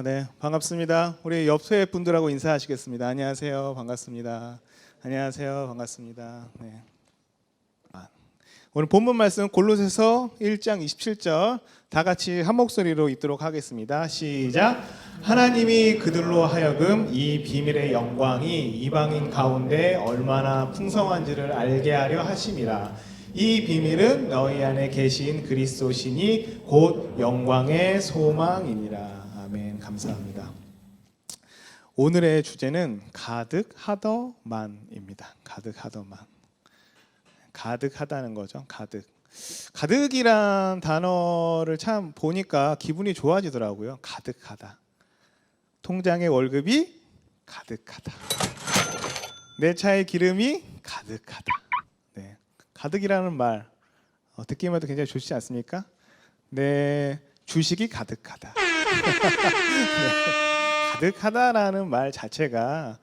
네, 반갑습니다. 우리 옆에 분들하고 인사하시겠습니다. 안녕하세요, 반갑습니다. 안녕하세요, 반갑습니다. 네. 오늘 본문 말씀 골로새서 1장 27절 다 같이 한 목소리로 읽도록 하겠습니다. 시작. 하나님이 그들로 하여금 이 비밀의 영광이 이방인 가운데 얼마나 풍성한지를 알게 하려 하심이라. 이 비밀은 너희 안에 계신 그리스도시니 곧 영광의 소망이니라. 아멘. 감사합니다. 오늘의 주제는 가득하더만입니다. 가득하더만. 가득하다는 거죠. 가득이란 단어를 참 보니까 기분이 좋아지더라고요. 가득하다. 통장에 월급이 가득하다. 내 차에 기름이 가득하다. 네. 가득이라는 말 듣기만 해도 굉장히 좋지 않습니까? 내 주식이 가득하다. 네. 가득하다라는 말 자체가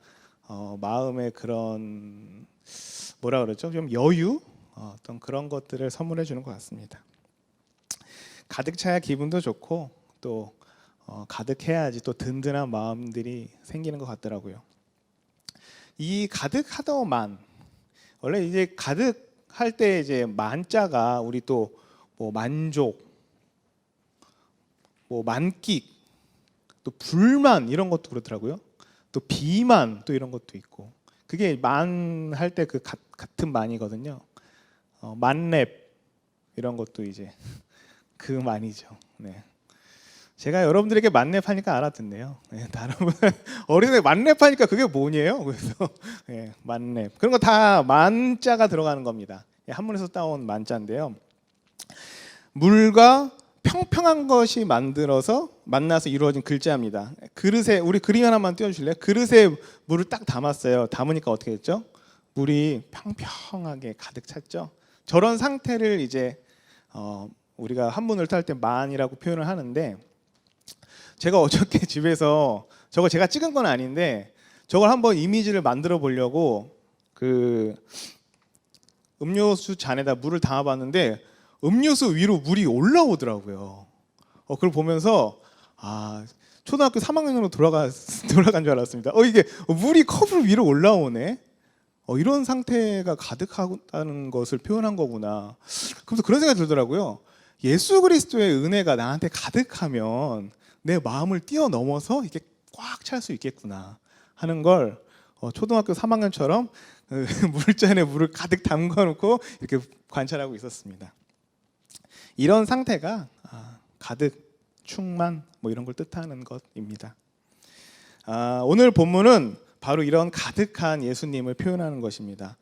마음의 그런 뭐라 그러죠? 좀 여유? 어떤 그런 것들을 선물해 주는 것 같습니다. 가득 차야 기분도 좋고 또 가득해야지 또 든든한 마음들이 생기는 것 같더라고요. 이 가득하더만 원래 이제 가득할 때 이제 만자가 우리 또 뭐 만족, 뭐 만끽, 또 불만 이런 것도 그렇더라고요. 또 비만 또 이런 것도 있고. 그게 만 할 때 그 같은 만이거든요. 만렙 이런 것도 이제 그 만이죠. 네. 제가 여러분들에게 만렙 하니까 알아듣네요. 네, 다른 어린애 만렙 하니까 그게 뭐냐요? 그래서 네, 만렙 그런 거 다 만자가 들어가는 겁니다. 한문에서 따온 만자인데요. 물과 평평한 것이 만나서 이루어진 글자입니다. 그릇에 우리 그림 하나만 띄워주실래요? 그릇에 물을 딱 담았어요. 담으니까 어떻게 됐죠? 물이 평평하게 가득 찼죠. 저런 상태를 이제 우리가 한문을 탈 때 만이라고 표현을 하는데, 제가 어저께 집에서 저거 제가 찍은 건 아닌데 저걸 한번 이미지를 만들어 보려고 그 음료수 잔에다 물을 담아봤는데 음료수 위로 물이 올라오더라고요. 그걸 보면서 초등학교 3학년으로 돌아간 줄 알았습니다. 이게 물이 컵을 위로 올라오네. 이런 상태가 가득하다는 것을 표현한 거구나. 그래서 그런 생각이 들더라고요. 예수 그리스도의 은혜가 나한테 가득하면 내 마음을 뛰어넘어서 이렇게 꽉 찰 수 있겠구나 하는 걸 초등학교 3학년처럼 물잔에 물을 가득 담궈놓고 이렇게 관찰하고 있었습니다. 이런 상태가 가득, 충만 뭐 이런 걸 뜻하는 것입니다. 오늘 본문은 바로 이런 가득한 예수님을 표현하는 것입니다.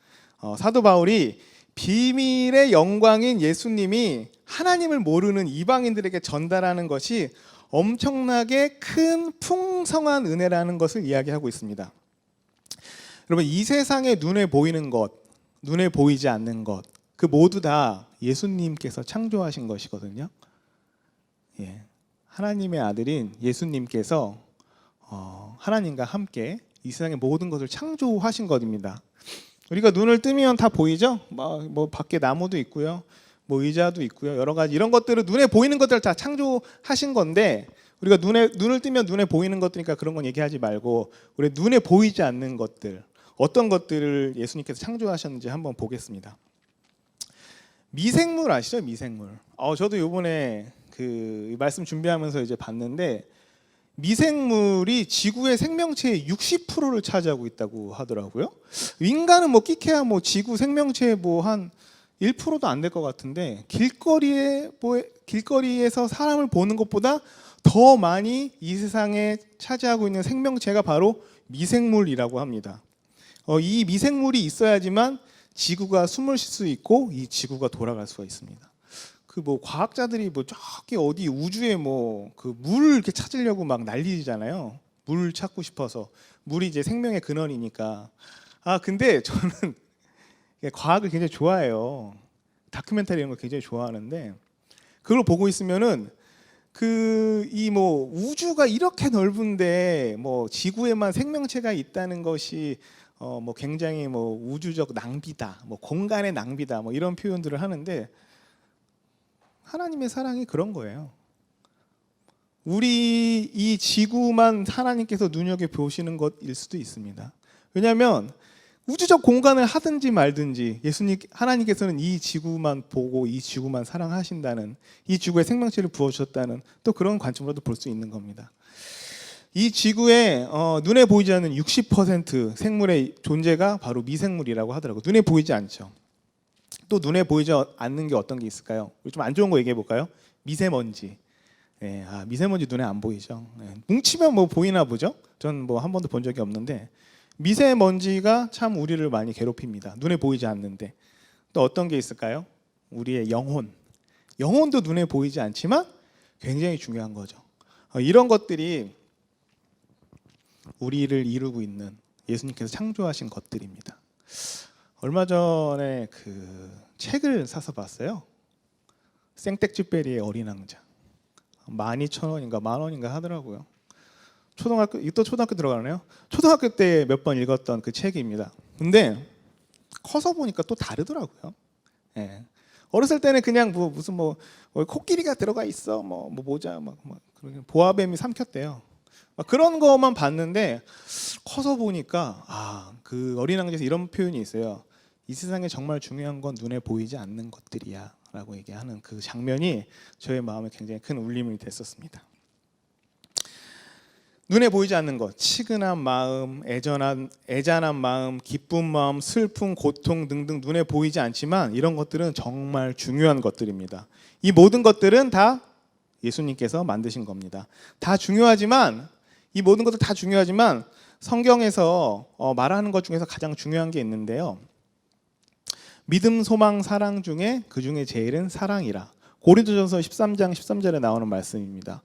사도 바울이 비밀의 영광인 예수님이 하나님을 모르는 이방인들에게 전달하는 것이 엄청나게 큰 풍성한 은혜라는 것을 이야기하고 있습니다. 여러분, 이 세상에 눈에 보이는 것, 눈에 보이지 않는 것, 그 모두 다 예수님께서 창조하신 것이거든요. 예. 하나님의 아들인 예수님께서 하나님과 함께 이 세상의 모든 것을 창조하신 것입니다. 우리가 눈을 뜨면 다 보이죠? 뭐 밖에 나무도 있고요, 뭐 의자도 있고요, 여러 가지 이런 것들을 눈에 보이는 것들을 다 창조하신 건데, 우리가 눈을 뜨면 눈에 보이는 것들이니까 그런 건 얘기하지 말고 우리 눈에 보이지 않는 것들, 어떤 것들을 예수님께서 창조하셨는지 한번 보겠습니다. 미생물 아시죠? 미생물. 저도 이번에 그 말씀 준비하면서 이제 봤는데 미생물이 지구의 생명체의 60%를 차지하고 있다고 하더라고요. 인간은 뭐 끼케야 뭐 지구 생명체의 뭐 한 1%도 안 될 것 같은데 길거리에서 사람을 보는 것보다 더 많이 이 세상에 차지하고 있는 생명체가 바로 미생물이라고 합니다. 이 미생물이 있어야지만 지구가 숨을 쉴 수 있고 이 지구가 돌아갈 수가 있습니다. 그 뭐 과학자들이 뭐 저기 어디 우주에 뭐 그 물 이렇게 찾으려고 막 난리잖아요. 물 찾고 싶어서. 물이 이제 생명의 근원이니까. 근데 저는 과학을 굉장히 좋아해요. 다큐멘터리 이런 거 굉장히 좋아하는데 그걸 보고 있으면은 이 뭐 우주가 이렇게 넓은데 뭐 지구에만 생명체가 있다는 것이 뭐 굉장히 뭐 우주적 낭비다, 뭐 공간의 낭비다, 뭐 이런 표현들을 하는데 하나님의 사랑이 그런 거예요. 우리 이 지구만 하나님께서 눈여겨보시는 것일 수도 있습니다. 왜냐하면 우주적 공간을 하든지 말든지 하나님께서는 이 지구만 보고 이 지구만 사랑하신다는, 이 지구에 생명체를 부어주셨다는 또 그런 관점으로도 볼 수 있는 겁니다. 이 지구에 눈에 보이지 않는 60% 생물의 존재가 바로 미생물이라고 하더라고요. 눈에 보이지 않죠. 또 눈에 보이지 않는 게 어떤 게 있을까요? 좀 안 좋은 거 얘기해 볼까요? 미세먼지. 네, 미세먼지 눈에 안 보이죠. 네, 뭉치면 뭐 보이나 보죠? 전 뭐 한 번도 본 적이 없는데 미세먼지가 참 우리를 많이 괴롭힙니다. 눈에 보이지 않는데. 또 어떤 게 있을까요? 우리의 영혼. 영혼도 눈에 보이지 않지만 굉장히 중요한 거죠. 이런 것들이 우리를 이루고 있는 예수님께서 창조하신 것들입니다. 얼마 전에 그 책을 사서 봤어요. 생텍쥐페리의 어린 왕자. 12,000원인가 10,000원인가 하더라고요. 초등학교 들어가네요. 초등학교 때 몇 번 읽었던 그 책입니다. 근데 커서 보니까 또 다르더라고요. 예. 어렸을 때는 그냥 무슨 코끼리가 들어가 있어, 모자, 보아뱀이 삼켰대요. 그런 것만 봤는데 커서 보니까 그 어린 왕자에서 이런 표현이 있어요. 이 세상에 정말 중요한 건 눈에 보이지 않는 것들이야 라고 얘기하는 그 장면이 저의 마음에 굉장히 큰 울림이 됐었습니다. 눈에 보이지 않는 것, 치근한 마음, 애잔한 마음, 기쁜 마음, 슬픔, 고통 등등 눈에 보이지 않지만 이런 것들은 정말 중요한 것들입니다. 이 모든 것들은 다 예수님께서 만드신 겁니다. 다 중요하지만 이 모든 것들 다 중요하지만 성경에서 말하는 것 중에서 가장 중요한 게 있는데요. 믿음, 소망, 사랑 중에 그 중에 제일은 사랑이라. 고린도전서 13장 13절에 나오는 말씀입니다.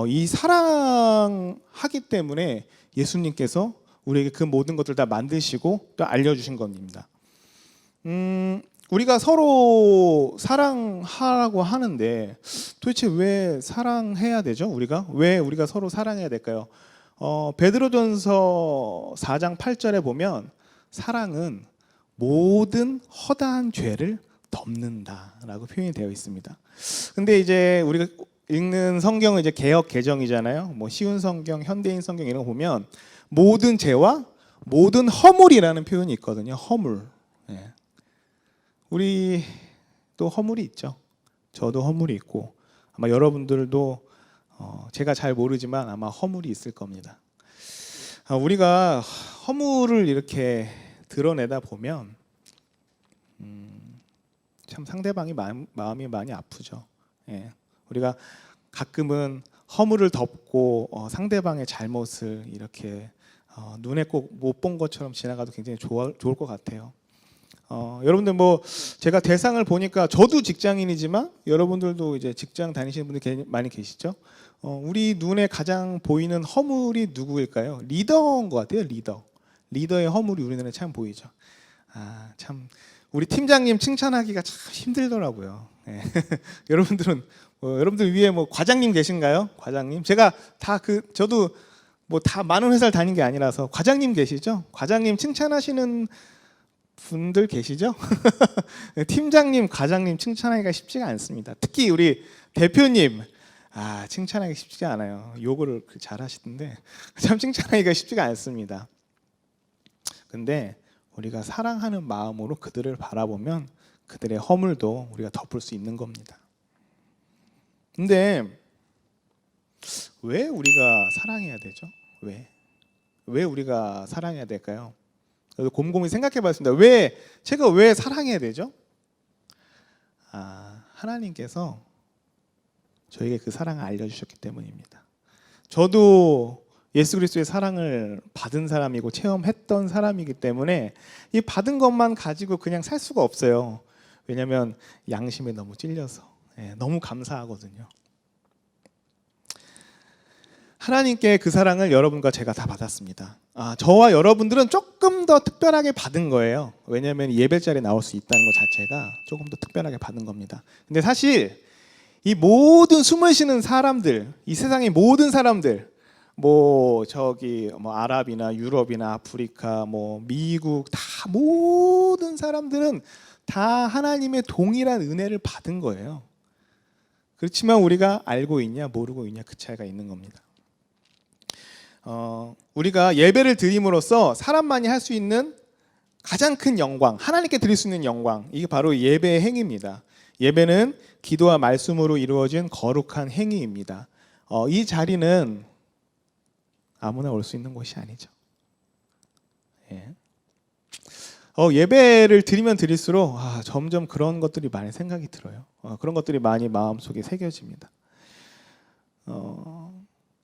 이 사랑하기 때문에 예수님께서 우리에게 그 모든 것들 다 만드시고 또 알려주신 겁니다. 우리가 서로 사랑하라고 하는데 도대체 왜 사랑해야 되죠? 왜 우리가 서로 사랑해야 될까요? 베드로전서 4장 8절에 보면 사랑은 모든 허다한 죄를 덮는다라고 표현이 되어 있습니다. 근데 이제 우리가 읽는 성경은 이제 개역 개정이잖아요. 쉬운 성경, 현대인 성경 이런 거 보면 모든 죄와 모든 허물이라는 표현이 있거든요. 허물. 네. 우리 또 허물이 있죠. 저도 허물이 있고 아마 여러분들도 제가 잘 모르지만 아마 허물이 있을 겁니다. 우리가 허물을 이렇게 드러내다 보면 참 상대방이 마음이 많이 아프죠. 예. 우리가 가끔은 허물을 덮고 상대방의 잘못을 이렇게 눈에 꼭 못 본 것처럼 지나가도 굉장히 좋을 것 같아요. 여러분들 제가 대상을 보니까 저도 직장인이지만 여러분들도 이제 직장 다니시는 분들 많이 계시죠? 우리 눈에 가장 보이는 허물이 누구일까요? 리더인 것 같아요. 리더의 허물이 우리 눈에 참 보이죠. 참 우리 팀장님 칭찬하기가 참 힘들더라고요. 네. 여러분들 위에 과장님 계신가요? 과장님? 제가 저도 다 많은 회사를 다닌 게 아니라서 과장님 계시죠? 과장님 칭찬하시는 분들 계시죠? 팀장님, 과장님 칭찬하기가 쉽지가 않습니다. 특히 우리 대표님 칭찬하기 쉽지가 않아요. 욕을 잘 하시던데 참 칭찬하기가 쉽지가 않습니다. 근데 우리가 사랑하는 마음으로 그들을 바라보면 그들의 허물도 우리가 덮을 수 있는 겁니다. 근데 왜 우리가 사랑해야 되죠? 왜 우리가 사랑해야 될까요? 저도 곰곰이 생각해 봤습니다. 제가 왜 사랑해야 되죠? 하나님께서 저에게 그 사랑을 알려주셨기 때문입니다. 저도 예수 그리스도의 사랑을 받은 사람이고 체험했던 사람이기 때문에 이 받은 것만 가지고 그냥 살 수가 없어요. 왜냐하면 양심에 너무 찔려서 너무 감사하거든요. 하나님께 그 사랑을 여러분과 제가 다 받았습니다. 저와 여러분들은 조금 더 특별하게 받은 거예요. 왜냐하면 예배 자리에 나올 수 있다는 것 자체가 조금 더 특별하게 받은 겁니다. 근데 사실 이 모든 숨을 쉬는 사람들, 이 세상의 모든 사람들, 아랍이나 유럽이나 아프리카, 미국 다 모든 사람들은 다 하나님의 동일한 은혜를 받은 거예요. 그렇지만 우리가 알고 있냐 모르고 있냐 그 차이가 있는 겁니다. 우리가 예배를 드림으로써 사람만이 할 수 있는 가장 큰 영광, 하나님께 드릴 수 있는 영광, 이게 바로 예배의 행위입니다. 예배는 기도와 말씀으로 이루어진 거룩한 행위입니다. 이 자리는 아무나 올 수 있는 곳이 아니죠. 예. 예배를 드리면 드릴수록 점점 그런 것들이 많이 생각이 들어요. 그런 것들이 많이 마음속에 새겨집니다.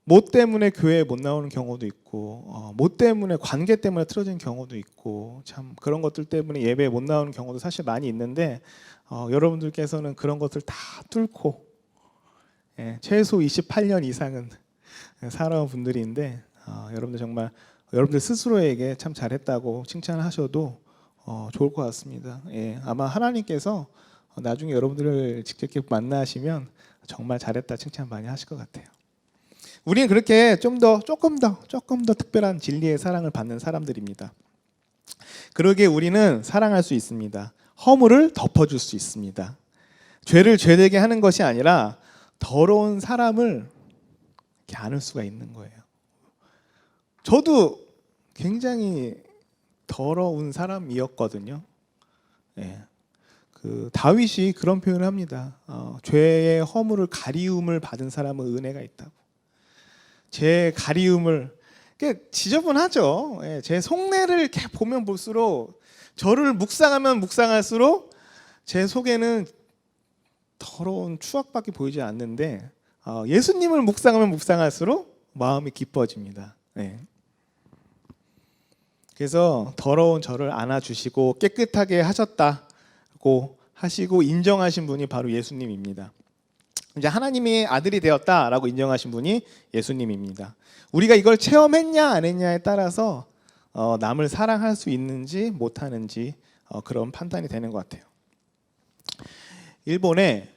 뭐 때문에 교회에 못 나오는 경우도 있고, 뭐 때문에 관계 때문에 틀어진 경우도 있고, 참 그런 것들 때문에 예배에 못 나오는 경우도 사실 많이 있는데, 여러분들께서는 그런 것들 다 뚫고 최소 28년 이상은 살아온 분들인데, 여러분들 정말 여러분들 스스로에게 참 잘했다고 칭찬하셔도 좋을 것 같습니다. 아마 하나님께서 나중에 여러분들을 직접 만나시면 정말 잘했다 칭찬 많이 하실 것 같아요. 우리는 그렇게 조금 더 특별한 진리의 사랑을 받는 사람들입니다. 그러기에 우리는 사랑할 수 있습니다. 허물을 덮어줄 수 있습니다. 죄를 죄되게 하는 것이 아니라 더러운 사람을 이렇게 안을 수가 있는 거예요. 저도 굉장히 더러운 사람이었거든요. 그 다윗이 그런 표현을 합니다. 죄의 허물을 가리움을 받은 사람은 은혜가 있다고. 제 가리움을 지저분하죠. 제 속내를 이렇게 보면 볼수록, 저를 묵상하면 묵상할수록 제 속에는 더러운 추악밖에 보이지 않는데, 예수님을 묵상하면 묵상할수록 마음이 기뻐집니다. 그래서 더러운 저를 안아주시고 깨끗하게 하셨다고 하시고 인정하신 분이 바로 예수님입니다. 이제 하나님의 아들이 되었다라고 인정하신 분이 예수님입니다. 우리가 이걸 체험했냐 안 했냐에 따라서 남을 사랑할 수 있는지 못하는지 그런 판단이 되는 것 같아요. 일본에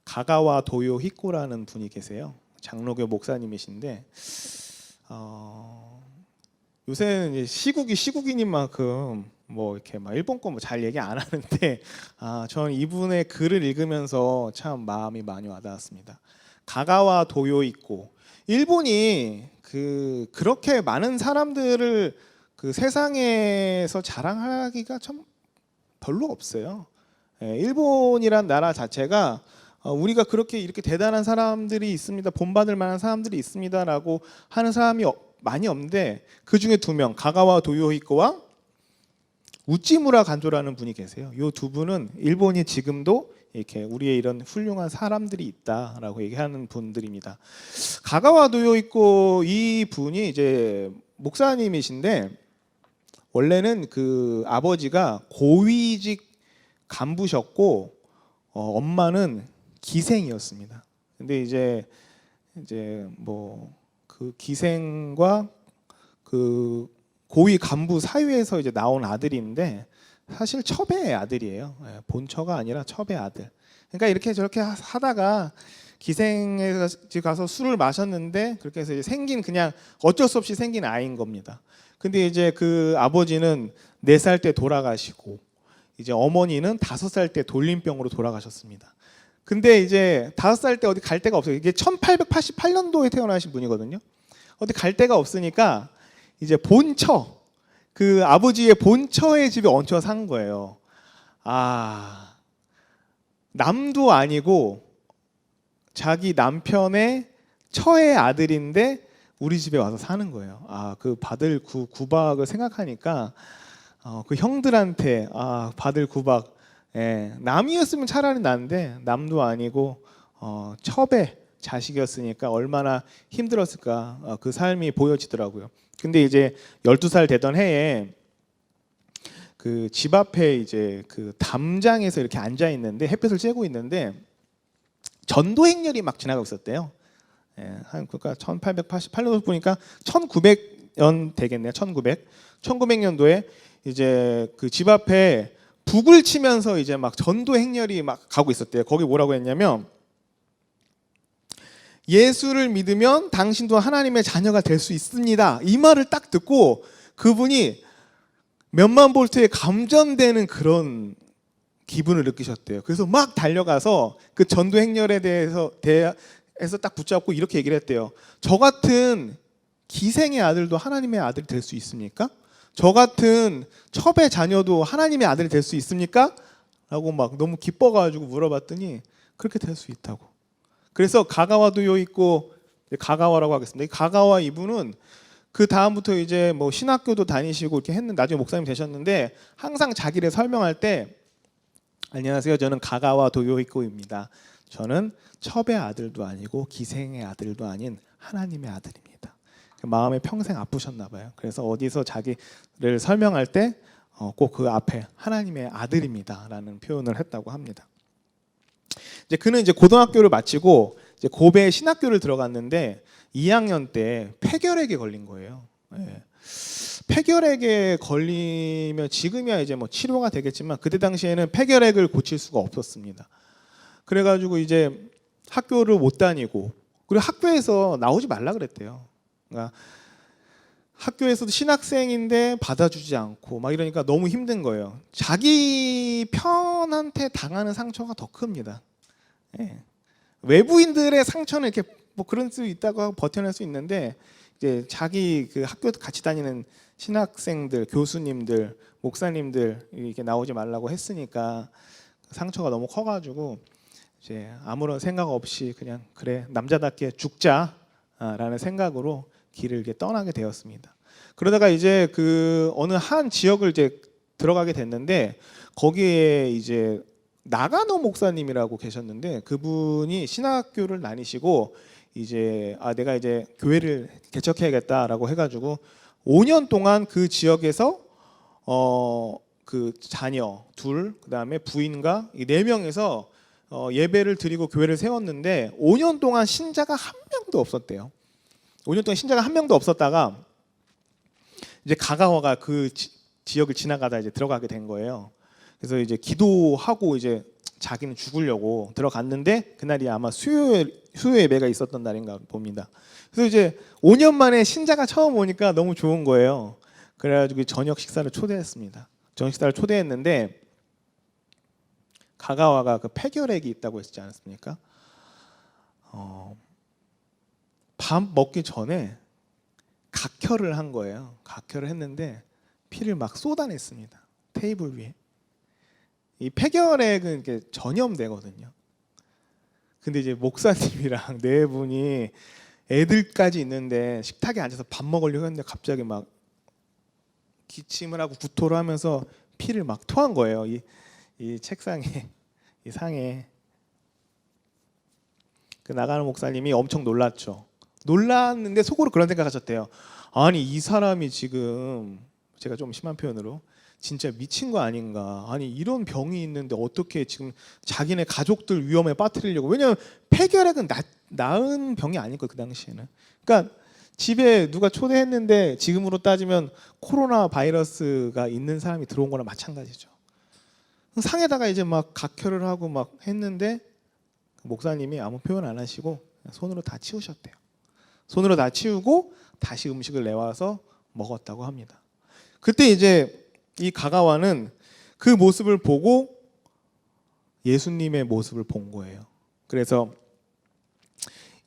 가가와 도요 히코라는 분이 계세요. 장로교 목사님이신데, 요새는 시국이인 만큼 뭐 이렇게 막 일본 거 뭐 잘 얘기 안 하는데, 저는 이분의 글을 읽으면서 참 마음이 많이 와닿았습니다. 가가와 도요 있고, 일본이 그렇게 많은 사람들을 그 세상에서 자랑하기가 참 별로 없어요. 일본이란 나라 자체가 우리가 그렇게 이렇게 대단한 사람들이 있습니다, 본받을 만한 사람들이 있습니다라고 하는 사람이 많이 없는데, 그 중에 두 명, 가가와 도요히코와 우찌무라 간조라는 분이 계세요. 이 두 분은 일본이 지금도 이렇게 우리의 이런 훌륭한 사람들이 있다라고 얘기하는 분들입니다. 가가와 도요히코 이 분이 이제 목사님이신데, 원래는 그 아버지가 고위직 간부셨고 엄마는 기생이었습니다. 근데 이제 뭐 그 기생과 그 고위 간부 사이에서 이제 나온 아들인데, 사실 첩의 아들이에요. 본처가 아니라 첩의 아들. 그러니까 이렇게 저렇게 하다가 기생에 가서 술을 마셨는데, 그렇게 해서 이제 생긴, 그냥 어쩔 수 없이 생긴 아이인 겁니다. 근데 이제 그 아버지는 4살 때 돌아가시고, 이제 어머니는 5살 때 돌림병으로 돌아가셨습니다. 근데 이제 5살 때 어디 갈 데가 없어요. 이게 1888년도에 태어나신 분이거든요. 어디 갈 데가 없으니까 이제 본처, 그 아버지의 본처의 집에 얹혀 산 거예요. 남도 아니고 자기 남편의 처의 아들인데 우리 집에 와서 사는 거예요. 그 받을 구박을 생각하니까 그 형들한테 받을 구박, 남이었으면 차라리 난데 남도 아니고 첩의 자식이었으니까 얼마나 힘들었을까, 그 삶이 보여지더라고요. 근데 이제 12살 되던 해에 그 집 앞에 이제 그 담장에서 이렇게 앉아 있는데, 햇볕을 쬐고 있는데 전도 행렬이 막 지나가고 있었대요. 그러니까 1888년도 보니까 1900년 되겠네요. 1900년도에 이제 그 집 앞에 북을 치면서 이제 막 전도 행렬이 막 가고 있었대요. 거기 뭐라고 했냐면, 예수를 믿으면 당신도 하나님의 자녀가 될 수 있습니다. 이 말을 딱 듣고 그분이 몇만 볼트에 감전되는 그런 기분을 느끼셨대요. 그래서 막 달려가서 그 전도 행렬에 대해서 딱 붙잡고 이렇게 얘기를 했대요. 저 같은 기생의 아들도 하나님의 아들이 될 수 있습니까? 저 같은 첩의 자녀도 하나님의 아들이 될 수 있습니까? 라고 막 너무 기뻐가지고 물어봤더니 그렇게 될 수 있다고. 그래서 가가와도 요 있고, 가가와라고 하겠습니다. 이 가가와 이분은 그 다음부터 이제 뭐 신학교도 다니시고 이렇게 했는데 나중에 목사님 되셨는데 항상 자기를 설명할 때 안녕하세요. 저는 가가와 도요이코입니다. 저는 첩의 아들도 아니고 기생의 아들도 아닌 하나님의 아들입니다. 마음에 평생 아프셨나 봐요. 그래서 어디서 자기를 설명할 때 꼭 그 앞에 하나님의 아들입니다라는 표현을 했다고 합니다. 이제 그는 이제 고등학교를 마치고 이제 고베 신학교를 들어갔는데 2학년 때 폐결핵에 걸린 거예요. 네. 폐결핵에 걸리면 지금이야 이제 뭐 치료가 되겠지만 그때 당시에는 폐결핵을 고칠 수가 없었습니다. 그래가지고 이제 학교를 못 다니고 그리고 학교에서 나오지 말라 그랬대요. 그러니까 학교에서도 신학생인데 받아주지 않고 막 이러니까 너무 힘든 거예요. 자기 편한테 당하는 상처가 더 큽니다. 예. 외부인들의 상처는 이렇게 뭐 그런 수 있다고 버텨낼 수 있는데 이제 자기 그 학교 같이 다니는 신학생들, 교수님들, 목사님들 이렇게 나오지 말라고 했으니까 상처가 너무 커가지고 이제 아무런 생각 없이 그냥 그래 남자답게 죽자라는 생각으로 길을 이렇게 떠나게 되었습니다. 그러다가 이제 그 어느 한 지역을 이제 들어가게 됐는데 거기에 이제 나가노 목사님이라고 계셨는데 그분이 신학교를 다니시고 이제 내가 이제 교회를 개척해야겠다라고 해가지고 5년 동안 그 지역에서 그 자녀 둘 그다음에 부인과 이 4명에서 예배를 드리고 교회를 세웠는데 5년 동안 신자가 한 명도 없었대요. 5년 동안 신자가 한 명도 없었다가 이제 가가와가 그 지역을 지나가다 이제 들어가게 된 거예요. 그래서 이제 기도하고 이제 자기는 죽으려고 들어갔는데 그날이 아마 수요 예배가 있었던 날인가 봅니다. 그래서 이제 5년 만에 신자가 처음 오니까 너무 좋은 거예요. 그래가지고 저녁 식사를 초대했습니다. 저녁 식사를 초대했는데 가가와가 그 폐결핵이 있다고 했지 않았습니까? 밥 먹기 전에 각혈을 한 거예요. 각혈을 했는데 피를 막 쏟아냈습니다. 테이블 위에. 이 폐결핵은 이렇게 전염되거든요. 근데 이제 목사님이랑 4분이 애들까지 있는데 식탁에 앉아서 밥 먹으려고 했는데 갑자기 막 기침을 하고 구토를 하면서 피를 막 토한 거예요. 이 책상에, 이 상에. 그 나가는 목사님이 엄청 놀랐죠. 놀랐는데 속으로 그런 생각하셨대요. 아니 이 사람이 지금 제가 좀 심한 표현으로 진짜 미친 거 아닌가. 아니 이런 병이 있는데 어떻게 지금 자기네 가족들 위험에 빠뜨리려고. 왜냐하면 폐결핵은 나은 병이 아닐 거예요. 그 당시에는. 그러니까 집에 누가 초대했는데 지금으로 따지면 코로나 바이러스가 있는 사람이 들어온 거랑 마찬가지죠. 상에다가 이제 막 각혈을 하고 막 했는데 목사님이 아무 표현 안 하시고 손으로 다 치우셨대요. 손으로 다 치우고 다시 음식을 내와서 먹었다고 합니다. 그때 이제 이 가가와는 그 모습을 보고 예수님의 모습을 본 거예요. 그래서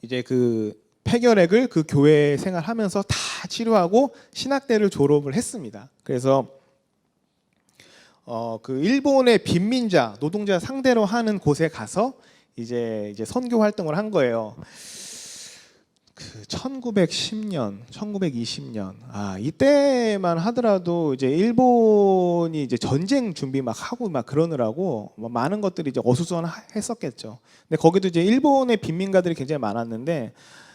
이제 그 폐결핵을 그 교회 생활하면서 다 치료하고 신학대를 졸업을 했습니다. 그래서 그 일본의 빈민자 노동자 상대로 하는 곳에 가서 이제 선교 활동을 한 거예요. 그 1910년, 1920년 이때만 하더라도 이제 일본이 이제 전쟁 준비 막 하고 막 그러느라고 많은 것들이 이제 어수선했었겠죠. 근데 거기도 이제 일본의 빈민가들이 굉장히 많았는데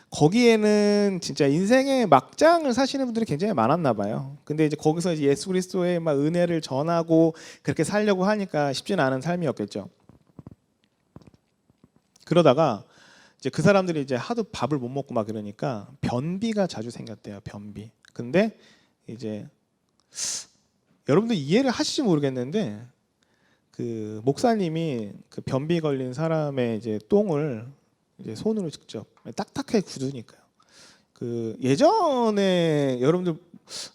거기에는 진짜 인생의 막장을 사시는 분들이 굉장히 많았나 봐요. 근데 이제 거기서 이제 예수 그리스도의 막 은혜를 전하고 그렇게 살려고 하니까 쉽지는 않은 삶이었겠죠. 그러다가 이제 그 사람들이 이제 하도 밥을 못 먹고 막 이러니까 변비가 자주 생겼대요. 변비. 근데 이제 여러분들 이해를 하실지 모르겠는데 그 목사님이 그 변비 걸린 사람의 이제 똥을 이제 손으로 직접 딱딱하게 굳으니까요. 그 예전에 여러분들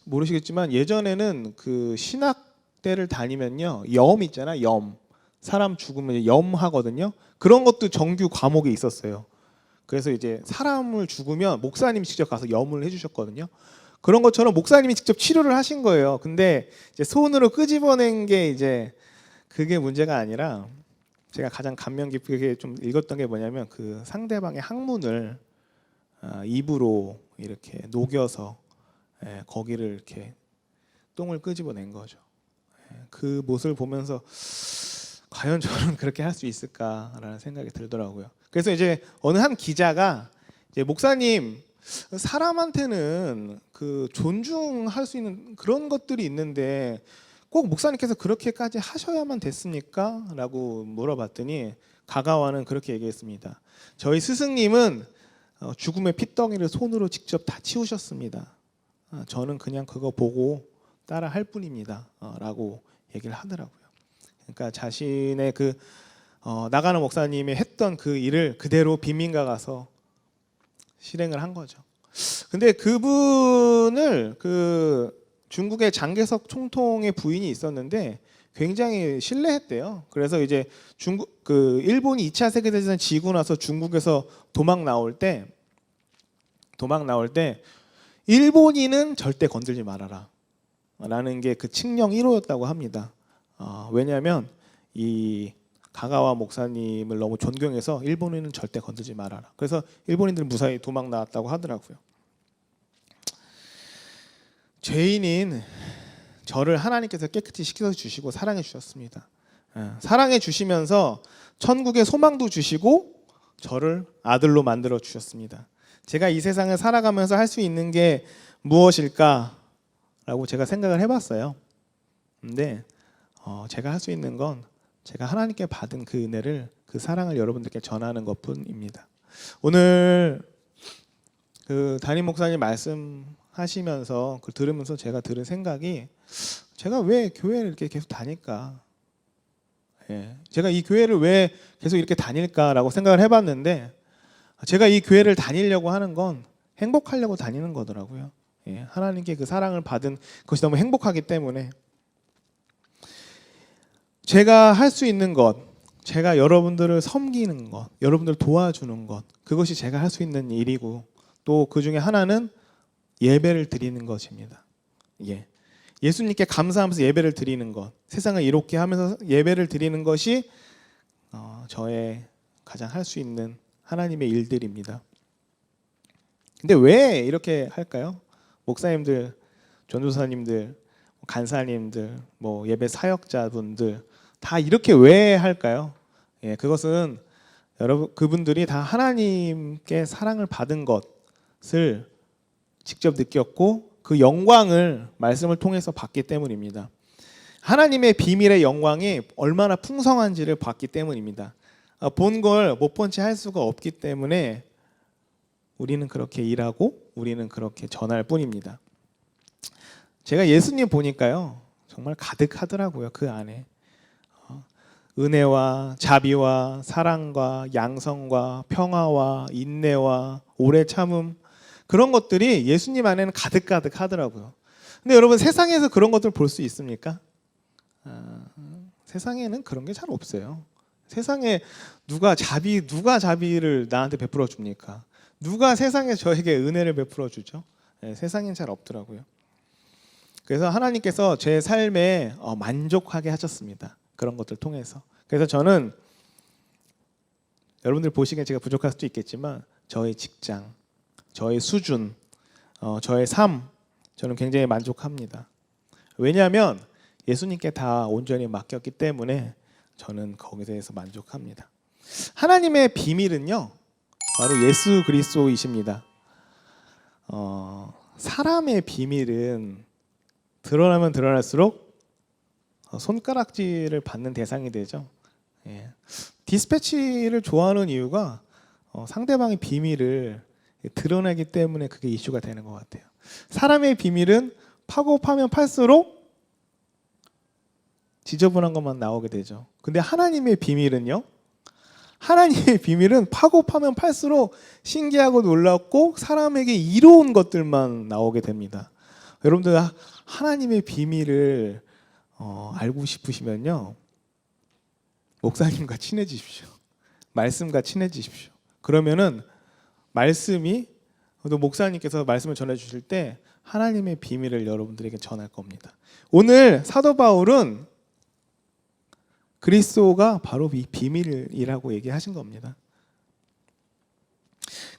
모르시겠지만 예전에는 그 신학대를 다니면요 염 있잖아 염 사람 죽으면 이제 염하거든요. 그런 것도 정규 과목에 있었어요. 그래서 이제 사람을 죽으면 목사님이 직접 가서 염을 해주셨거든요. 그런 것처럼 목사님이 직접 치료를 하신 거예요. 근데 이제 손으로 끄집어낸 게 이제 그게 문제가 아니라 제가 가장 감명 깊게 좀 읽었던 게 뭐냐면 그 상대방의 항문을 입으로 이렇게 녹여서 거기를 이렇게 똥을 끄집어낸 거죠. 그 모습을 보면서 과연 저는 그렇게 할 수 있을까라는 생각이 들더라고요. 그래서 이제 어느 한 기자가 이제 목사님 사람한테는 그 존중할 수 있는 그런 것들이 있는데 꼭 목사님께서 그렇게까지 하셔야만 됐습니까? 라고 물어봤더니 가가와는 그렇게 얘기했습니다. 저희 스승님은 죽음의 핏덩이를 손으로 직접 다 치우셨습니다. 저는 그냥 그거 보고 따라 할 뿐입니다. 라고 얘기를 하더라고요. 그러니까 자신의 그 나가는 목사님이 했던 그 일을 그대로 빈민가 가서 실행을 한 거죠. 근데 그분을 그 중국의 장개석 총통의 부인이 있었는데 굉장히 신뢰했대요. 그래서 이제 중국 그 일본이 2차 세계대전 지고 나서 중국에서 도망 나올 때 일본인은 절대 건들지 말아라 라는 게 그 칙령 1호였다고 합니다. 왜냐하면 이 가가와 목사님을 너무 존경해서 일본인은 절대 건들지 말아라. 그래서 일본인들은 무사히 도망 나왔다고 하더라고요. 죄인인 저를 하나님께서 깨끗이 씻겨 주시고 사랑해 주셨습니다. 사랑해 주시면서 천국의 소망도 주시고 저를 아들로 만들어 주셨습니다. 제가 이 세상을 살아가면서 할 수 있는 게 무엇일까라고 제가 생각을 해봤어요. 근데 제가 할 수 있는 건 제가 하나님께 받은 그 은혜를 그 사랑을 여러분들께 전하는 것뿐입니다. 오늘 그 담임 목사님 말씀하시면서 그걸 들으면서 제가 들은 생각이 제가 왜 교회를 이렇게 계속 다닐까? 제가 이 교회를 왜 계속 이렇게 다닐까라고 생각을 해봤는데 제가 이 교회를 다니려고 하는 건 행복하려고 다니는 거더라고요. 하나님께 그 사랑을 받은 것이 너무 행복하기 때문에 제가 할 수 있는 것, 제가 여러분들을 섬기는 것, 여러분들을 도와주는 것, 그것이 제가 할 수 있는 일이고 또 그 중에 하나는 예배를 드리는 것입니다. 예수님께 감사하면서 예배를 드리는 것, 세상을 이롭게 하면서 예배를 드리는 것이 저의 가장 할 수 있는 하나님의 일들입니다. 근데 왜 이렇게 할까요? 목사님들, 전도사님들, 간사님들, 뭐 예배 사역자분들 다 이렇게 왜 할까요? 그것은 여러분 그분들이 다 하나님께 사랑을 받은 것을 직접 느꼈고 그 영광을 말씀을 통해서 받기 때문입니다. 하나님의 비밀의 영광이 얼마나 풍성한지를 봤기 때문입니다. 본 걸 못 본 채 할 수가 없기 때문에 우리는 그렇게 일하고 우리는 그렇게 전할 뿐입니다. 제가 예수님 보니까요 정말 가득하더라고요. 그 안에 은혜와 자비와 사랑과 양성과 평화와 인내와 오래 참음 그런 것들이 예수님 안에는 가득가득 하더라고요. 근데 여러분 세상에서 그런 것들 볼 수 있습니까? 세상에는 그런 게 잘 없어요. 세상에 누가 자비를 나한테 베풀어 줍니까? 누가 세상에 저에게 은혜를 베풀어 주죠? 세상엔 잘 없더라고요. 그래서 하나님께서 제 삶에 만족하게 하셨습니다. 그런 것들 통해서. 그래서 저는 여러분들 보시기엔 제가 부족할 수도 있겠지만 저의 직장, 저의 수준, 저의 삶 저는 굉장히 만족합니다. 왜냐하면 예수님께 다 온전히 맡겼기 때문에 저는 거기에 대해서 만족합니다. 하나님의 비밀은요 바로 예수 그리스도이십니다. 사람의 비밀은 드러나면 드러날수록 손가락질을 받는 대상이 되죠. 디스패치를 좋아하는 이유가 상대방의 비밀을 드러내기 때문에 그게 이슈가 되는 것 같아요. 사람의 비밀은 파고 파면 팔수록 지저분한 것만 나오게 되죠. 근데 하나님의 비밀은요? 하나님의 비밀은 파고 파면 팔수록 신기하고 놀랍고 사람에게 이로운 것들만 나오게 됩니다. 여러분들 하나님의 비밀을 알고 싶으시면요 목사님과 친해지십시오. 말씀과 친해지십시오. 그러면은 말씀이 또 목사님께서 말씀을 전해 주실 때 하나님의 비밀을 여러분들에게 전할 겁니다. 오늘 사도 바울은 그리스도가 바로 이 비밀이라고 얘기하신 겁니다.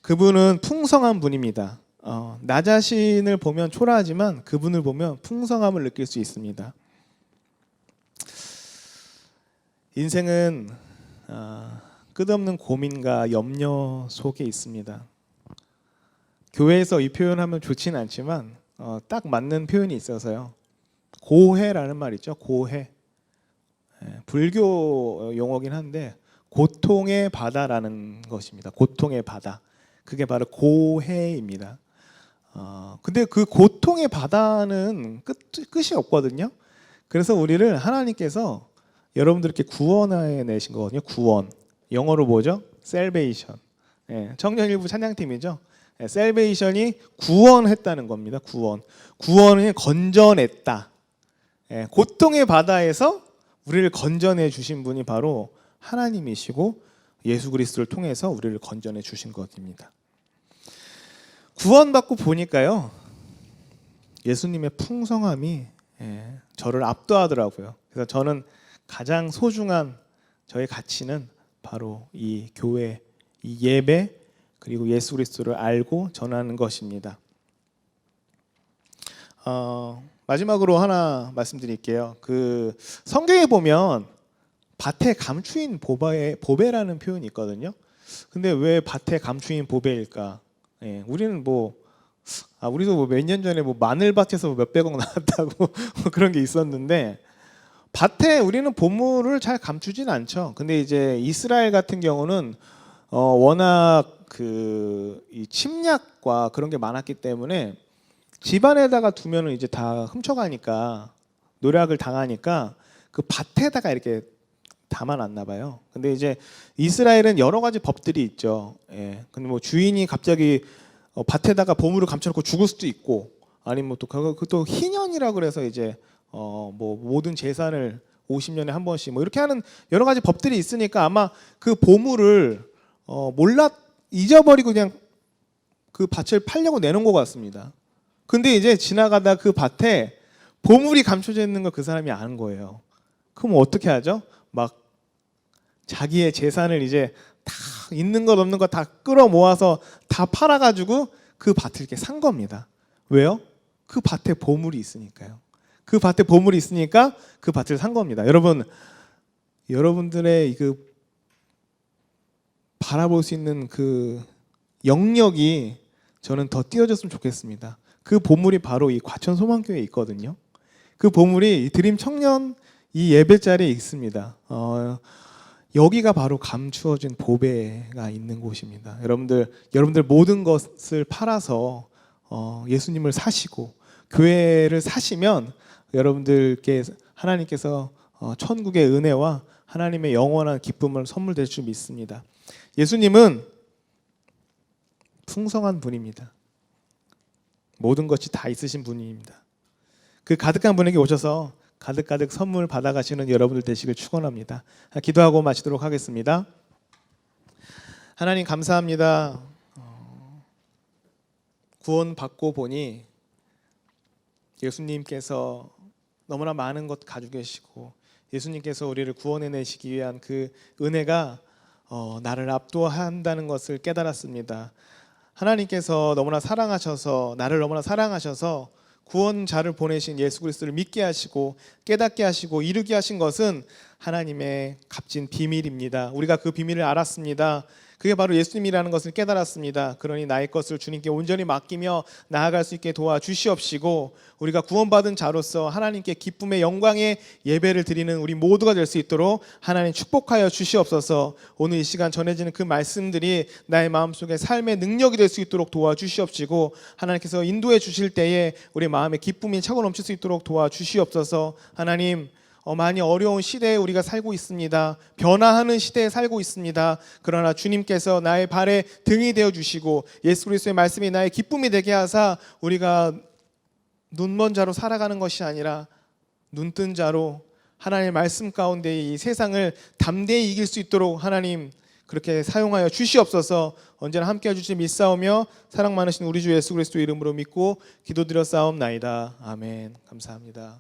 그분은 풍성한 분입니다. 나 자신을 보면 초라하지만 그분을 보면 풍성함을 느낄 수 있습니다. 인생은 끝없는 고민과 염려 속에 있습니다. 교회에서 이 표현하면 좋지는 않지만 딱 맞는 표현이 있어서요. 고해라는 말 있죠. 고해. 불교 용어긴 한데 고통의 바다라는 것입니다. 고통의 바다. 그게 바로 고해입니다. 근데 그 고통의 바다는 끝이 없거든요. 그래서 우리를 하나님께서 여러분들께 구원해 내신 거거든요. 구원. 영어로 뭐죠? salvation. 청년일부 찬양팀이죠. salvation이 구원했다는 겁니다. 구원. 구원은 건져냈다. 고통의 바다에서 우리를 건져내 주신 분이 바로 하나님이시고 예수 그리스도를 통해서 우리를 건져내 주신 것입니다. 구원받고 보니까요, 예수님의 풍성함이 저를 압도하더라고요. 그래서 저는 가장 소중한 저의 가치는 바로 이 교회, 이 예배, 그리고 예수 그리스도를 알고 전하는 것입니다. 마지막으로 하나 말씀드릴게요. 그 성경에 보면 밭에 감추인 보배라는 표현이 있거든요. 근데 왜 밭에 감추인 보배일까? 우리는 우리도 몇 년 전에 마늘밭에서 몇백억 나왔다고 그런 게 있었는데, 밭에 우리는 보물을 잘 감추진 않죠. 근데 이제 이스라엘 같은 경우는 워낙 이 침략과 그런 게 많았기 때문에 집안에다가 두면은 이제 다 훔쳐가니까, 노략을 당하니까 그 밭에다가 이렇게 담아놨나 봐요. 근데 이제 이스라엘은 여러 가지 법들이 있죠. 근데 주인이 갑자기 밭에다가 보물을 감춰놓고 죽을 수도 있고, 아니면 또 희년이라 그래서 이제 모든 재산을 50년에 한 번씩 이렇게 하는 여러 가지 법들이 있으니까 아마 그 보물을 잊어버리고 그냥 그 밭을 팔려고 내놓은 것 같습니다. 근데 이제 지나가다 그 밭에 보물이 감춰져 있는 걸 그 사람이 아는 거예요. 그럼 어떻게 하죠? 막 자기의 재산을 이제 다 있는 것 없는 것 다 끌어모아서 다 팔아가지고 그 밭을 이렇게 산 겁니다. 왜요? 그 밭에 보물이 있으니까요. 그 밭에 보물이 있으니까 그 밭을 산 겁니다. 여러분들의 그 바라볼 수 있는 그 영역이 저는 더 띄어졌으면 좋겠습니다. 그 보물이 바로 이 과천 소망교회에 있거든요. 그 보물이 드림 청년 이 예배자리에 있습니다. 여기가 바로 감추어진 보배가 있는 곳입니다. 여러분들 모든 것을 팔아서 예수님을 사시고 교회를 사시면 여러분들께 하나님께서 천국의 은혜와 하나님의 영원한 기쁨을 선물 될 줄 믿습니다. 예수님은 풍성한 분입니다. 모든 것이 다 있으신 분입니다. 그 가득한 분에게 오셔서 가득가득 선물 받아가시는 여러분들 되시길 축원합니다. 기도하고 마치도록 하겠습니다. 하나님 감사합니다. 구원받고 보니 예수님께서 너무나 많은 것 가지고 계시고, 예수님께서 우리를 구원해내시기 위한 그 은혜가 나를 압도한다는 것을 깨달았습니다. 하나님께서 너무나 사랑하셔서, 나를 너무나 사랑하셔서 구원자를 보내신 예수 그리스도를 믿게 하시고 깨닫게 하시고 이루게 하신 것은 하나님의 값진 비밀입니다. 우리가 그 비밀을 알았습니다. 그게 바로 예수님이라는 것을 깨달았습니다. 그러니 나의 것을 주님께 온전히 맡기며 나아갈 수 있게 도와주시옵시고, 우리가 구원받은 자로서 하나님께 기쁨의 영광의 예배를 드리는 우리 모두가 될 수 있도록 하나님 축복하여 주시옵소서. 오늘 이 시간 전해지는 그 말씀들이 나의 마음속에 삶의 능력이 될 수 있도록 도와주시옵시고, 하나님께서 인도해 주실 때에 우리 마음에 기쁨이 차고 넘칠 수 있도록 도와주시옵소서. 하나님, 많이 어려운 시대에 우리가 살고 있습니다. 변화하는 시대에 살고 있습니다. 그러나 주님께서 나의 발에 등이 되어 주시고 예수 그리스도의 말씀이 나의 기쁨이 되게 하사 우리가 눈먼 자로 살아가는 것이 아니라 눈뜬 자로 하나님의 말씀 가운데 이 세상을 담대히 이길 수 있도록 하나님 그렇게 사용하여 주시옵소서. 언제나 함께해 주시 믿사오며 사랑 많으신 우리 주 예수 그리스도 이름으로 믿고 기도드려 싸움나이다. 아멘. 감사합니다.